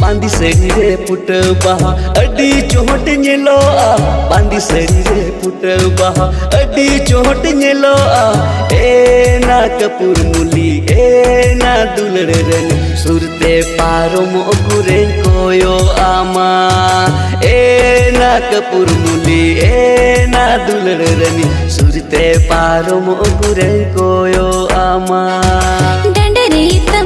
बांदी सड़ी रे पुट बहा अड्डी चोट नेलो बांदी सड़ी रे पुट बहा अड्डी चोट नेलो ए ना कपूर मुली ए ना दुलड़ रन सुरते पारो मोगुरे कोयो आमा ए ना कपूर मुली ए ना दुलड़ रनी सुरते पारो मोगुरे कोयो आमा डंडरीता